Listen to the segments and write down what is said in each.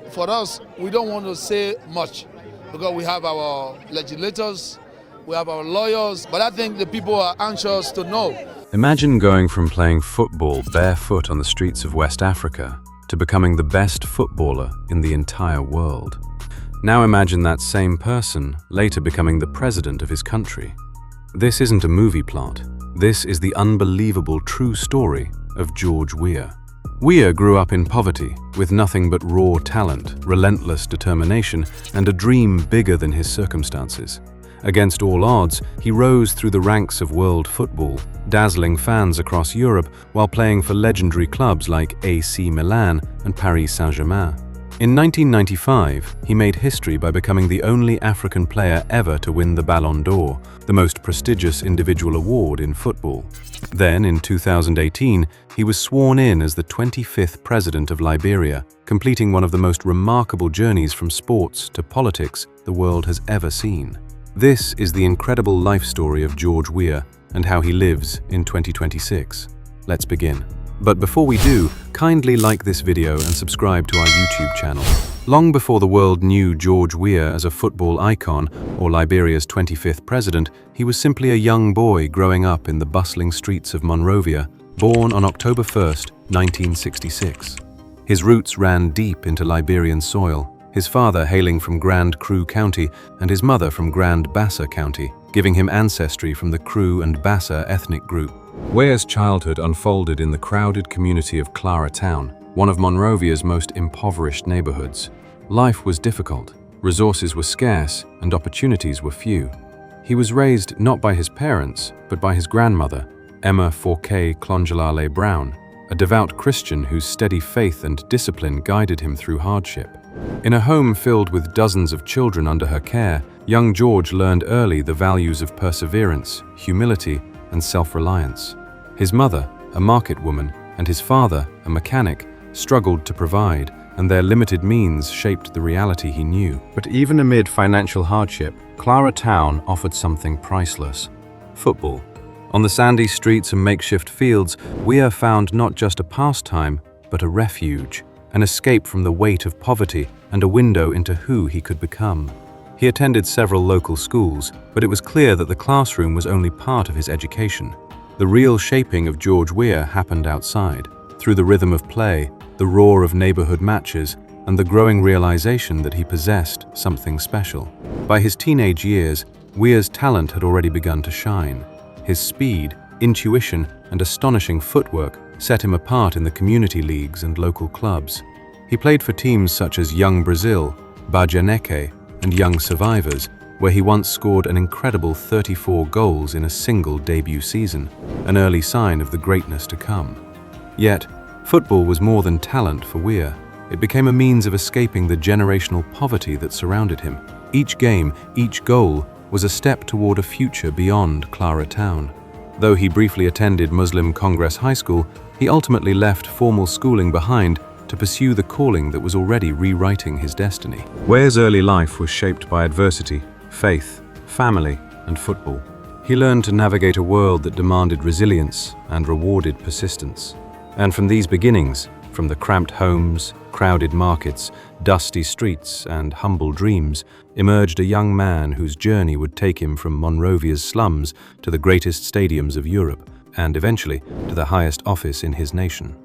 For us, we don't want to say much because we have our legislators, we have our lawyers, but I think the people are anxious to know. Imagine going from playing football barefoot on the streets of West Africa to becoming the best footballer in the entire world. Now imagine that same person later becoming the president of his country. This isn't a movie plot. This is the unbelievable true story of George Weah. Weah grew up in poverty, with nothing but raw talent, relentless determination, and a dream bigger than his circumstances. Against all odds, he rose through the ranks of world football, dazzling fans across Europe while playing for legendary clubs like AC Milan and Paris Saint Germain. In 1995, he made history by becoming the only African player ever to win the Ballon d'Or, the most prestigious individual award in football. Then, in 2018, he was sworn in as the 25th president of Liberia, completing one of the most remarkable journeys from sports to politics the world has ever seen. This is the incredible life story of George Weah and how he lives in 2026. Let's begin. But before we do, kindly like this video and subscribe to our YouTube channel. Long before the world knew George Weah as a football icon or Liberia's 25th president, he was simply a young boy growing up in the bustling streets of Monrovia, born on October 1st, 1966. His roots ran deep into Liberian soil, his father hailing from Grand Cru County and his mother from Grand Bassa County, giving him ancestry from the Cru and Bassa ethnic group. Weah's childhood unfolded in the crowded community of Clara Town, one of Monrovia's most impoverished neighborhoods. Life was difficult, resources were scarce, and opportunities were few. He was raised not by his parents, but by his grandmother, Emma Forquet Clongelale Brown, a devout Christian whose steady faith and discipline guided him through hardship. In a home filled with dozens of children under her care, young George learned early the values of perseverance, humility, and self-reliance. His mother, a market woman, and his father, a mechanic, struggled to provide, and their limited means shaped the reality he knew. But even amid financial hardship, Clara Town offered something priceless: football. On the sandy streets and makeshift fields, Weah found not just a pastime, but a refuge, an escape from the weight of poverty and a window into who he could become. He attended several local schools, but it was clear that the classroom was only part of his education. The real shaping of George Weah happened outside, through the rhythm of play, the roar of neighborhood matches, and the growing realization that he possessed something special. By his teenage years, Weah's talent had already begun to shine. His speed, intuition, and astonishing footwork set him apart in the community leagues and local clubs. He played for teams such as Young Brazil, Bajaneke, and Young Survivors, where he once scored an incredible 34 goals in a single debut season, an early sign of the greatness to come. Yet, football was more than talent for Weah. It became a means of escaping the generational poverty that surrounded him. Each game, each goal, was a step toward a future beyond Clara Town. Though he briefly attended Muslim Congress High School, he ultimately left formal schooling behind to pursue the calling that was already rewriting his destiny. Weah's early life was shaped by adversity, faith, family, and football. He learned to navigate a world that demanded resilience and rewarded persistence. And from these beginnings, from the cramped homes, crowded markets, dusty streets, and humble dreams, emerged a young man whose journey would take him from Monrovia's slums to the greatest stadiums of Europe, and eventually to the highest office in his nation.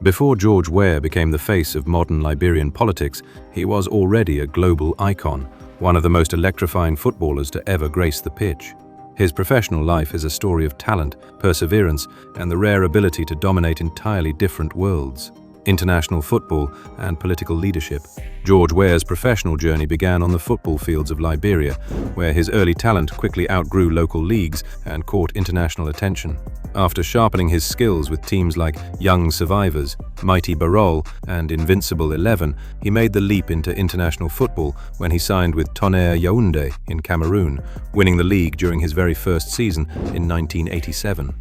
Before George Weah became the face of modern Liberian politics, he was already a global icon, one of the most electrifying footballers to ever grace the pitch. His professional life is a story of talent, perseverance, and the rare ability to dominate entirely different worlds. International football and political leadership. George Weah's professional journey began on the football fields of Liberia, where his early talent quickly outgrew local leagues and caught international attention. After sharpening his skills with teams like Young Survivors, Mighty Ballon, and Invincible 11, he made the leap into international football when he signed with Tonnerre Yaoundé in Cameroon, winning the league during his very first season in 1987.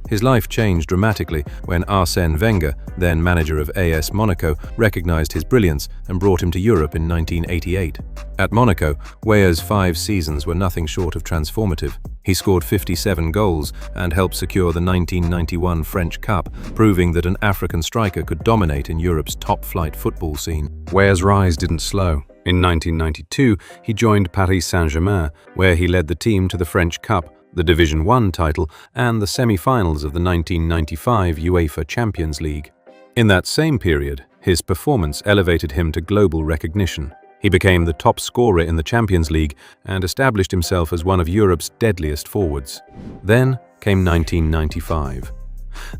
His life changed dramatically when Arsène Wenger, then manager of AS Monaco, recognized his brilliance and brought him to Europe in 1988. At Monaco, Weah's 5 seasons were nothing short of transformative. He scored 57 goals and helped secure the 1991 French Cup, proving that an African striker could dominate in Europe's top-flight football scene. Weah's rise didn't slow. In 1992, he joined Paris Saint Germain, where he led the team to the French Cup, the Division 1 title, and the semi-finals of the 1995 UEFA Champions League. In that same period, his performance elevated him to global recognition. He became the top scorer in the Champions League and established himself as one of Europe's deadliest forwards. Then came 1995,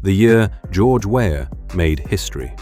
the year George Weah made history.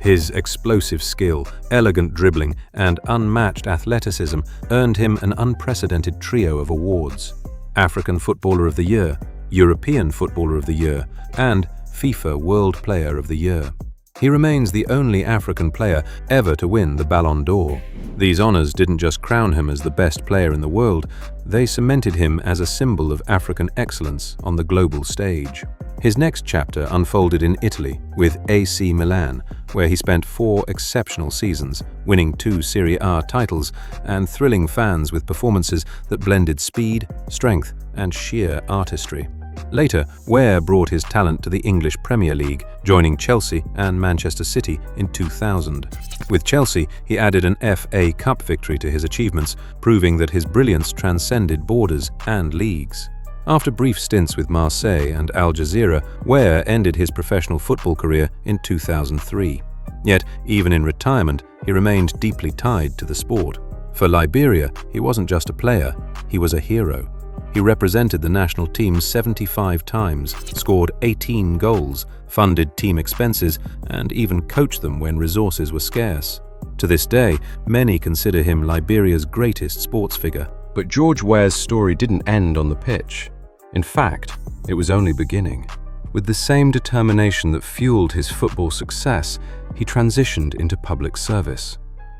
His explosive skill, elegant dribbling, and unmatched athleticism earned him an unprecedented trio of awards: African Footballer of the Year, European Footballer of the Year, and FIFA World Player of the Year. He remains the only African player ever to win the Ballon d'Or. These honors didn't just crown him as the best player in the world, they cemented him as a symbol of African excellence on the global stage. His next chapter unfolded in Italy with AC Milan, where he spent 4 exceptional seasons, winning 2 Serie A titles and thrilling fans with performances that blended speed, strength, and sheer artistry. Later, Weah brought his talent to the English Premier League, joining Chelsea and Manchester City in 2000. With Chelsea, he added an FA Cup victory to his achievements, proving that his brilliance transcended borders and leagues. After brief stints with Marseille and Al Jazeera, Weah ended his professional football career in 2003. Yet, even in retirement, he remained deeply tied to the sport. For Liberia, he wasn't just a player, he was a hero. He represented the national team 75 times, scored 18 goals, funded team expenses, and even coached them when resources were scarce. To this day, many consider him Liberia's greatest sports figure. But George Weah's story didn't end on the pitch. In fact, it was only beginning. With the same determination that fueled his football success, he transitioned into public service.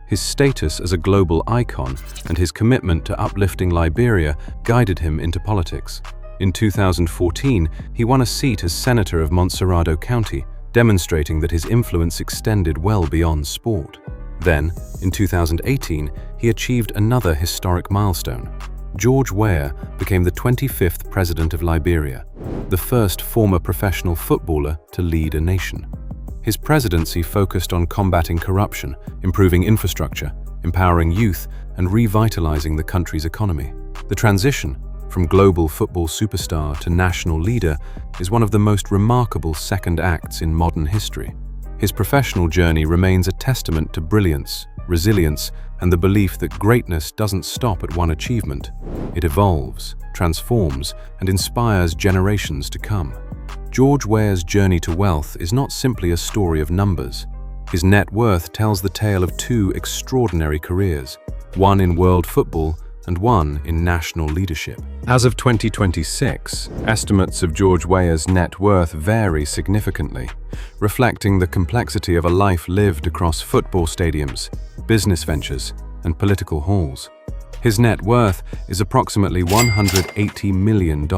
His status as a global icon and his commitment to uplifting Liberia guided him into politics. In 2014, he won a seat as Senator of Monrovia County, demonstrating that his influence extended well beyond sport. Then, in 2018, he achieved another historic milestone. George Weah became the 25th president of Liberia, the first former professional footballer to lead a nation. His presidency focused on combating corruption, improving infrastructure, empowering youth, and revitalizing the country's economy. The transition from global football superstar to national leader is one of the most remarkable second acts in modern history. His professional journey remains a testament to brilliance, resilience, and the belief that greatness doesn't stop at one achievement. It evolves, transforms, and inspires generations to come. George Weah's journey to wealth is not simply a story of numbers. His net worth tells the tale of 2 extraordinary careers, one in world football and one in national leadership. As of 2026, estimates of George Weah's net worth vary significantly, reflecting the complexity of a life lived across football stadiums, business ventures, and political halls. His net worth is approximately $180 million,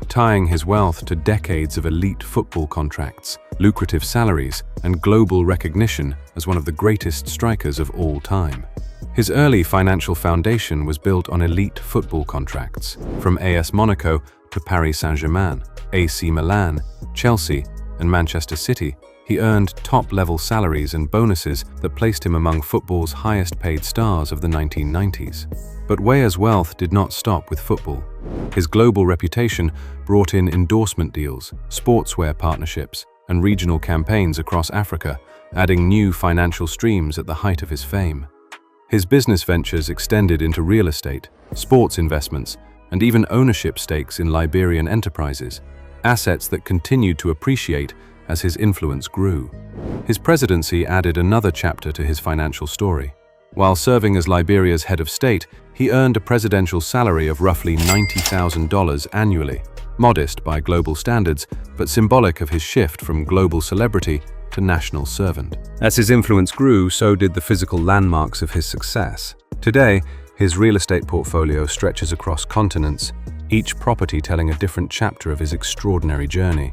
tying his wealth to decades of elite football contracts, lucrative salaries, and global recognition as one of the greatest strikers of all time. His early financial foundation was built on elite football contracts, from AS Monaco to Paris Saint Germain, AC Milan, Chelsea, and Manchester City. He earned top-level salaries and bonuses that placed him among football's highest-paid stars of the 1990s. But Weah's wealth did not stop with football. His global reputation brought in endorsement deals, sportswear partnerships, and regional campaigns across Africa, adding new financial streams at the height of his fame. His business ventures extended into real estate, sports investments, and even ownership stakes in Liberian enterprises, assets that continued to appreciate as his influence grew. His presidency added another chapter to his financial story. While serving as Liberia's head of state, he earned a presidential salary of roughly $90,000 annually, modest by global standards, but symbolic of his shift from global celebrity to national servant. As his influence grew, so did the physical landmarks of his success. Today, his real estate portfolio stretches across continents, each property telling a different chapter of his extraordinary journey.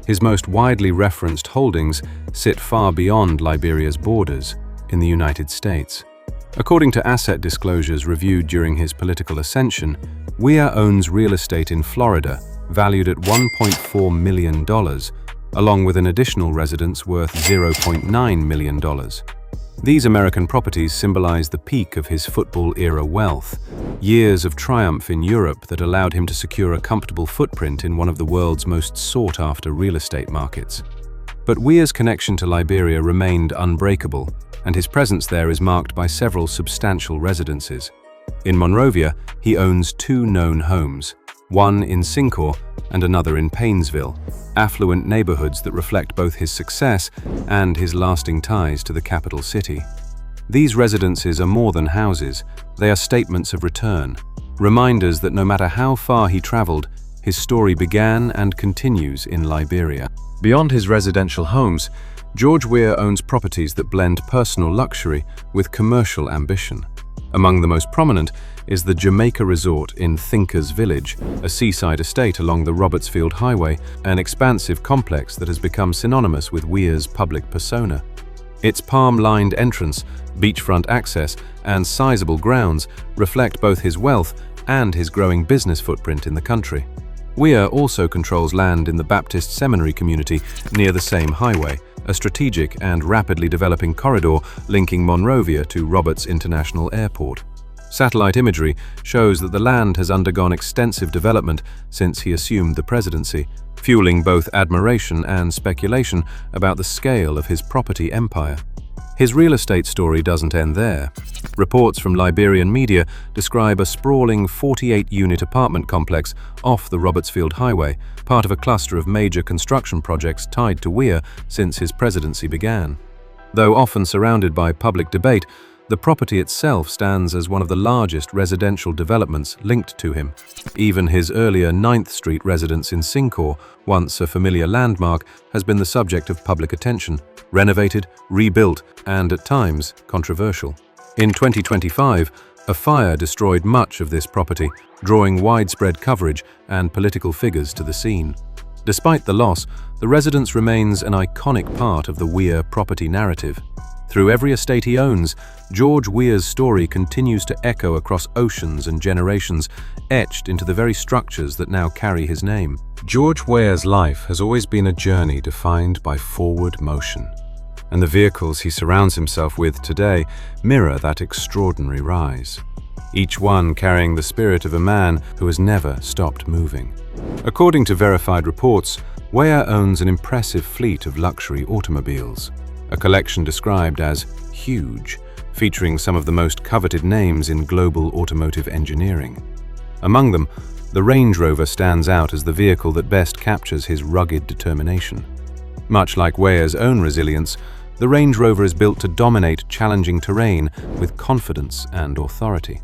His most widely referenced holdings sit far beyond Liberia's borders, in the United States. According to asset disclosures reviewed during his political ascension, Weah owns real estate in Florida, valued at $1.4 million, along with an additional residence worth $0.9 million. These American properties symbolize the peak of his football-era wealth, years of triumph in Europe that allowed him to secure a comfortable footprint in one of the world's most sought-after real estate markets. But Weah's connection to Liberia remained unbreakable, and his presence there is marked by several substantial residences. In Monrovia, he owns two known homes, one in Sincore and another in Painesville, affluent neighborhoods that reflect both his success and his lasting ties to the capital city. These residences are more than houses, they are statements of return, reminders that no matter how far he traveled, his story began and continues in Liberia. Beyond his residential homes, George Weah owns properties that blend personal luxury with commercial ambition. Among the most prominent is the Jamaica Resort in Thinkers Village, a seaside estate along the Robertsfield Highway, an expansive complex that has become synonymous with Weah's public persona. Its palm-lined entrance, beachfront access, and sizable grounds reflect both his wealth and his growing business footprint in the country. Weah also controls land in the Baptist Seminary community near the same highway, a strategic and rapidly developing corridor linking Monrovia to Roberts International Airport. Satellite imagery shows that the land has undergone extensive development since he assumed the presidency, fueling both admiration and speculation about the scale of his property empire. His real estate story doesn't end there. Reports from Liberian media describe a sprawling 48-unit apartment complex off the Robertsfield Highway, part of a cluster of major construction projects tied to Weah since his presidency began. Though often surrounded by public debate, the property itself stands as one of the largest residential developments linked to him. Even his earlier 9th Street residence in Sincore, once a familiar landmark, has been the subject of public attention, renovated, rebuilt, and at times controversial. In 2025, a fire destroyed much of this property, drawing widespread coverage and political figures to the scene. Despite the loss, the residence remains an iconic part of the Weah property narrative. Through every estate he owns, George Weah's story continues to echo across oceans and generations, etched into the very structures that now carry his name. George Weah's life has always been a journey defined by forward motion, and the vehicles he surrounds himself with today mirror that extraordinary rise, each one carrying the spirit of a man who has never stopped moving. According to verified reports, Weah owns an impressive fleet of luxury automobiles, a collection described as huge, featuring some of the most coveted names in global automotive engineering. Among them, the Range Rover stands out as the vehicle that best captures his rugged determination. Much like Weah's own resilience, the Range Rover is built to dominate challenging terrain with confidence and authority.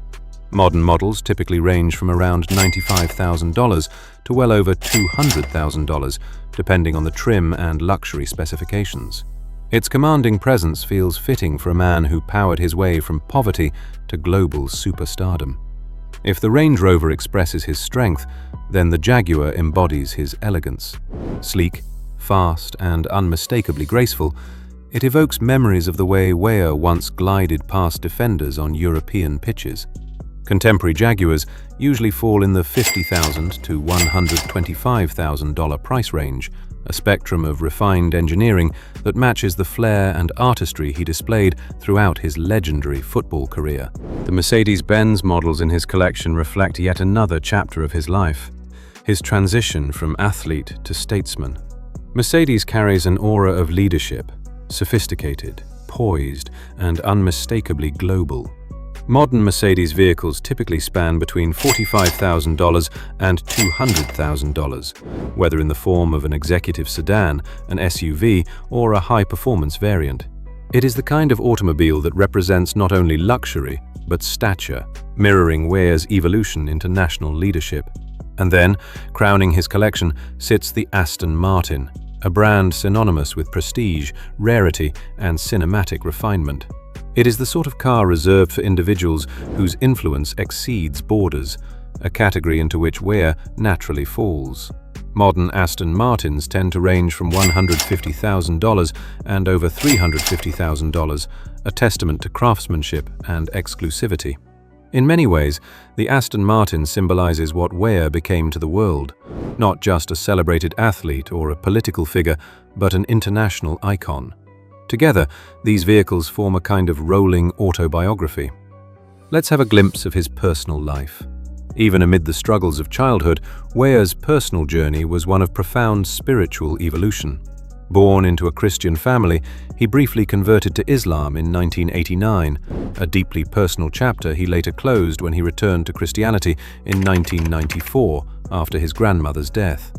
Modern models typically range from around $95,000 to well over $200,000, depending on the trim and luxury specifications. Its commanding presence feels fitting for a man who powered his way from poverty to global superstardom. If the Range Rover expresses his strength, then the Jaguar embodies his elegance. Sleek, fast, and unmistakably graceful, it evokes memories of the way Weah once glided past defenders on European pitches. Contemporary Jaguars usually fall in the $50,000 to $125,000 price range, a spectrum of refined engineering that matches the flair and artistry he displayed throughout his legendary football career. The Mercedes-Benz models in his collection reflect yet another chapter of his life, his transition from athlete to statesman. Mercedes carries an aura of leadership, sophisticated, poised, and unmistakably global. Modern Mercedes vehicles typically span between $45,000 and $200,000, whether in the form of an executive sedan, an SUV, or a high-performance variant. It is the kind of automobile that represents not only luxury, but stature, mirroring Weah's evolution into national leadership. And then, crowning his collection, sits the Aston Martin, a brand synonymous with prestige, rarity, and cinematic refinement. It is the sort of car reserved for individuals whose influence exceeds borders, a category into which Weah naturally falls. Modern Aston Martins tend to range from $150,000 and over $350,000, a testament to craftsmanship and exclusivity. In many ways, the Aston Martin symbolizes what Weah became to the world, not just a celebrated athlete or a political figure, but an international icon. Together, these vehicles form a kind of rolling autobiography. Let's have a glimpse of his personal life. Even amid the struggles of childhood, Weah's personal journey was one of profound spiritual evolution. Born into a Christian family, he briefly converted to Islam in 1989, a deeply personal chapter he later closed when he returned to Christianity in 1994 after his grandmother's death.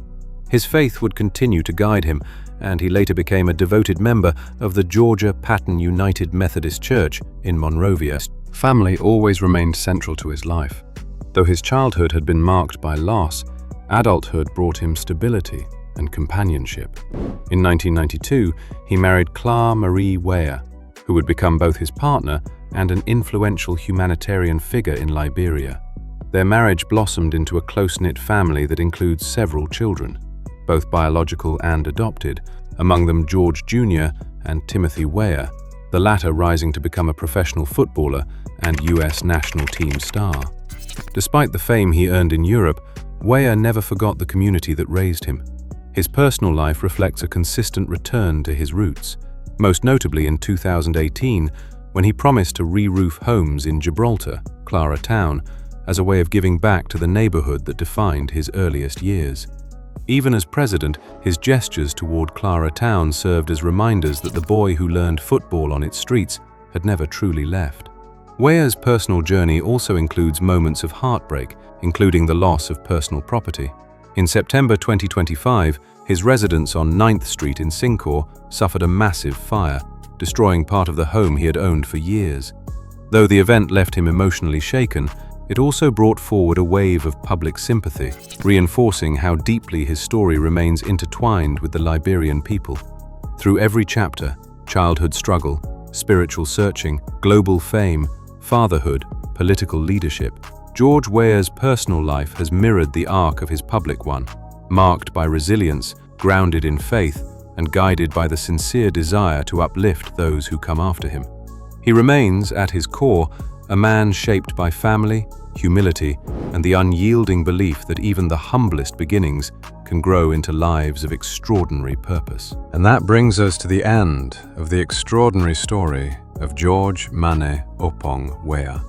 His faith would continue to guide him, and he later became a devoted member of the Georgia Patton United Methodist Church in Monrovia. Family always remained central to his life. Though his childhood had been marked by loss, adulthood brought him stability and companionship. In 1992, he married Clara Weah, who would become both his partner and an influential humanitarian figure in Liberia. Their marriage blossomed into a close-knit family that includes several children, both biological and adopted, among them George Jr. and Timothy Weah, the latter rising to become a professional footballer and US national team star. Despite the fame he earned in Europe, Weah never forgot the community that raised him. His personal life reflects a consistent return to his roots, most notably in 2018 when he promised to re-roof homes in Gibraltar, Clara Town, as a way of giving back to the neighborhood that defined his earliest years. Even as president, his gestures toward Clara Town served as reminders that the boy who learned football on its streets had never truly left. Weah's personal journey also includes moments of heartbreak, including the loss of personal property. In September 2025, his residence on 9th Street in Singapore suffered a massive fire, destroying part of the home he had owned for years. Though the event left him emotionally shaken, it also brought forward a wave of public sympathy, reinforcing how deeply his story remains intertwined with the Liberian people. Through every chapter, childhood struggle, spiritual searching, global fame, fatherhood, political leadership, George Weah's personal life has mirrored the arc of his public one, marked by resilience, grounded in faith, and guided by the sincere desire to uplift those who come after him. He remains, at his core, a man shaped by family, humility, and the unyielding belief that even the humblest beginnings can grow into lives of extraordinary purpose. And that brings us to the end of the extraordinary story of George Mane Opong Weah.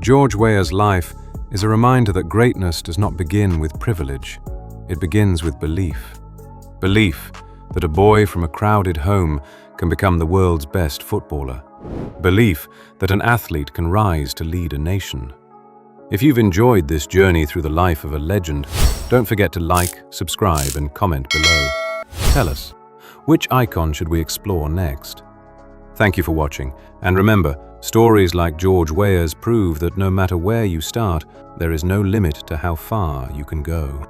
George Weah's life is a reminder that greatness does not begin with privilege. It begins with belief. Belief that a boy from a crowded home can become the world's best footballer. Belief that an athlete can rise to lead a nation. If you've enjoyed this journey through the life of a legend, don't forget to like, subscribe, and comment below. Tell us, which icon should we explore next? Thank you for watching, and remember, stories like George Weah's prove that no matter where you start, there is no limit to how far you can go.